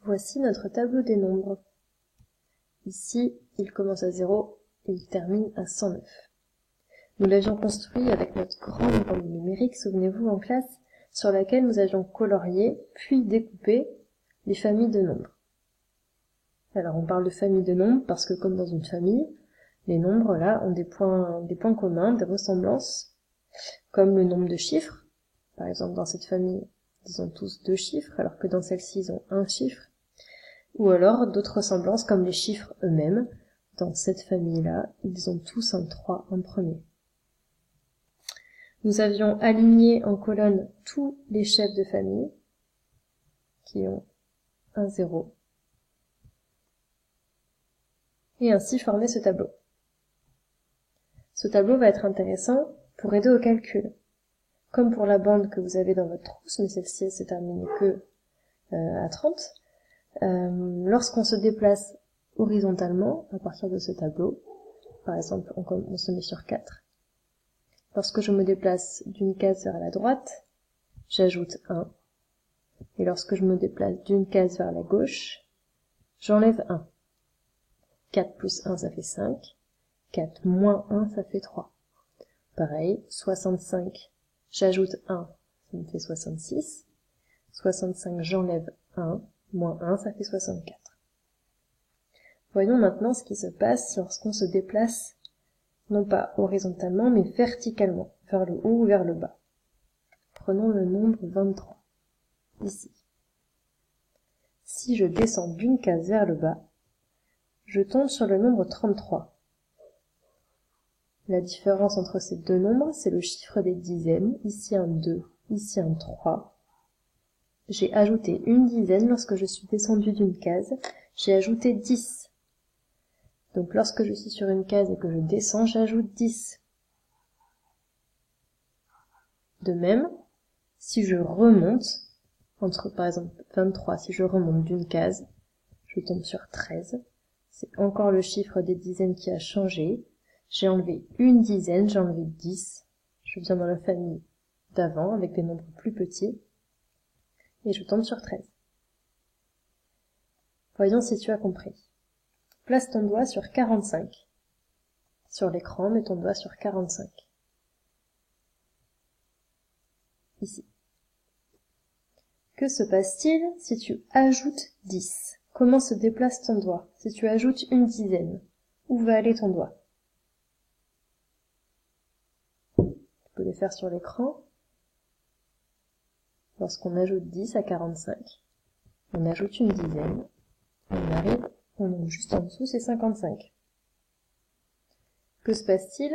Voici notre tableau des nombres. Ici, il commence à 0 et il termine à 109. Nous l'avions construit avec notre grande bande numérique, souvenez-vous, en classe, sur laquelle nous avions colorié, puis découpé les familles de nombres. Alors, on parle de famille de nombres parce que, comme dans une famille, les nombres, là, ont des points communs, des ressemblances, comme le nombre de chiffres. Par exemple, dans cette famille, ils ont tous 2 chiffres, alors que dans celle-ci, ils ont 1 chiffre. Ou alors, d'autres ressemblances comme les chiffres eux-mêmes. Dans cette famille-là, ils ont tous un 3 en premier. Nous avions aligné en colonne tous les chefs de famille qui ont un 0. Et ainsi formé ce tableau. Ce tableau va être intéressant pour aider au calcul. Comme pour la bande que vous avez dans votre trousse, mais celle-ci elle se termine que à 30, lorsqu'on se déplace horizontalement à partir de ce tableau, par exemple on se met sur 4, lorsque je me déplace d'une case vers la droite, j'ajoute 1, et lorsque je me déplace d'une case vers la gauche, j'enlève 1. 4 plus 1 ça fait 5, 4 moins 1 ça fait 3. Pareil, 65, j'ajoute 1, ça me fait 66, 65 j'enlève 1, moins 1 ça fait 64. Voyons maintenant ce qui se passe lorsqu'on se déplace, non pas horizontalement, mais verticalement, vers le haut ou vers le bas. Prenons le nombre 23, ici. Si je descends d'une case vers le bas, je tombe sur le nombre 33. La différence entre ces deux nombres, c'est le chiffre des dizaines, ici un 2, ici un 3. J'ai ajouté une dizaine lorsque je suis descendu d'une case, j'ai ajouté 10. Donc lorsque je suis sur une case et que je descends, j'ajoute 10. De même, si je remonte, entre par exemple 23, si je remonte d'une case, je tombe sur 13. C'est encore le chiffre des dizaines qui a changé. J'ai enlevé une dizaine, j'ai enlevé 10. Je viens dans la famille d'avant avec des nombres plus petits. Et je tombe sur 13. Voyons si tu as compris. Place ton doigt sur 45. Sur l'écran, mets ton doigt sur 45. Ici. Que se passe-t-il si tu ajoutes 10? Comment se déplace ton doigt si tu ajoutes une dizaine? Où va aller ton doigt? Tu peux le faire sur l'écran. Lorsqu'on ajoute 10 à 45, on ajoute une dizaine, on est juste en dessous, c'est 55. Que se passe-t-il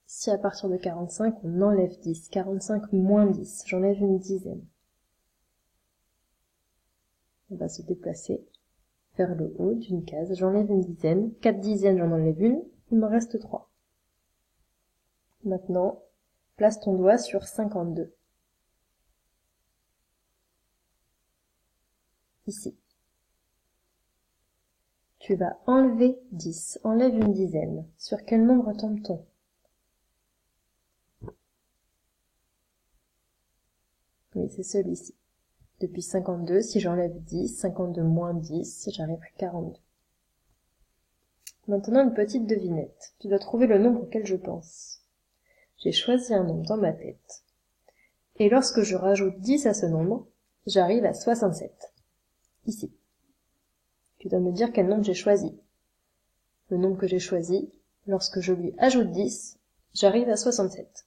si à partir de 45, on enlève 10? 45 moins 10, j'enlève une dizaine. On va se déplacer vers le haut d'une case, j'enlève une dizaine, 4 dizaines, j'en enlève une, il me reste 3. Maintenant, place ton doigt sur 52. Ici. Tu vas enlever 10, enlève une dizaine. Sur quel nombre tombe-t-on? Oui, c'est celui-ci. Depuis 52, si j'enlève 10, 52 moins 10, j'arrive à 42. Maintenant, une petite devinette. Tu dois trouver le nombre auquel je pense. J'ai choisi un nombre dans ma tête. Et lorsque je rajoute 10 à ce nombre, j'arrive à 67. Ici. Tu dois me dire quel nombre j'ai choisi. Le nombre que j'ai choisi, lorsque je lui ajoute 10, j'arrive à 67.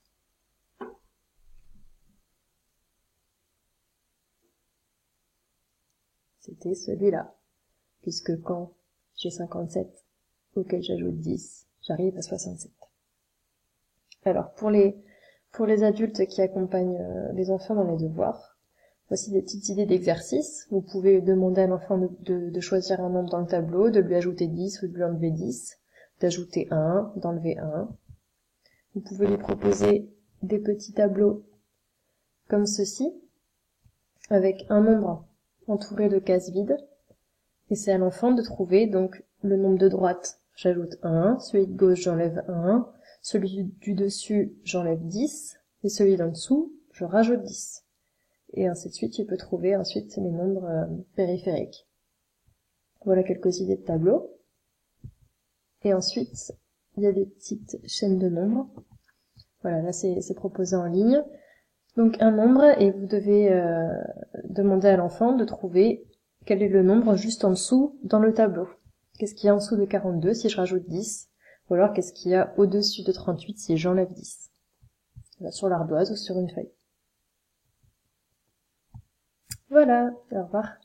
C'était celui-là, puisque quand j'ai 57 auquel j'ajoute 10, j'arrive à 67. Alors, pour les adultes qui accompagnent les enfants dans les devoirs, voici des petites idées d'exercice. Vous pouvez demander à l'enfant de choisir un nombre dans le tableau, de lui ajouter 10 ou de lui enlever 10, d'ajouter 1, d'enlever 1. Vous pouvez lui proposer des petits tableaux comme ceci, avec un nombre entouré de cases vides, et c'est à l'enfant de trouver donc le nombre de droite, j'ajoute 1, celui de gauche j'enlève 1, celui du dessus j'enlève 10, et celui d'en dessous je rajoute 10. Et ainsi de suite, tu peux trouver ensuite les nombres périphériques. Voilà quelques idées de tableau. Et ensuite, il y a des petites chaînes de nombres. Voilà, là c'est proposé en ligne. Donc un nombre, et vous devez demander à l'enfant de trouver quel est le nombre juste en dessous dans le tableau. Qu'est-ce qu'il y a en dessous de 42 si je rajoute 10? Ou alors qu'est-ce qu'il y a au-dessus de 38 si j'enlève 10? Là, sur l'ardoise ou sur une feuille. Voilà, au revoir.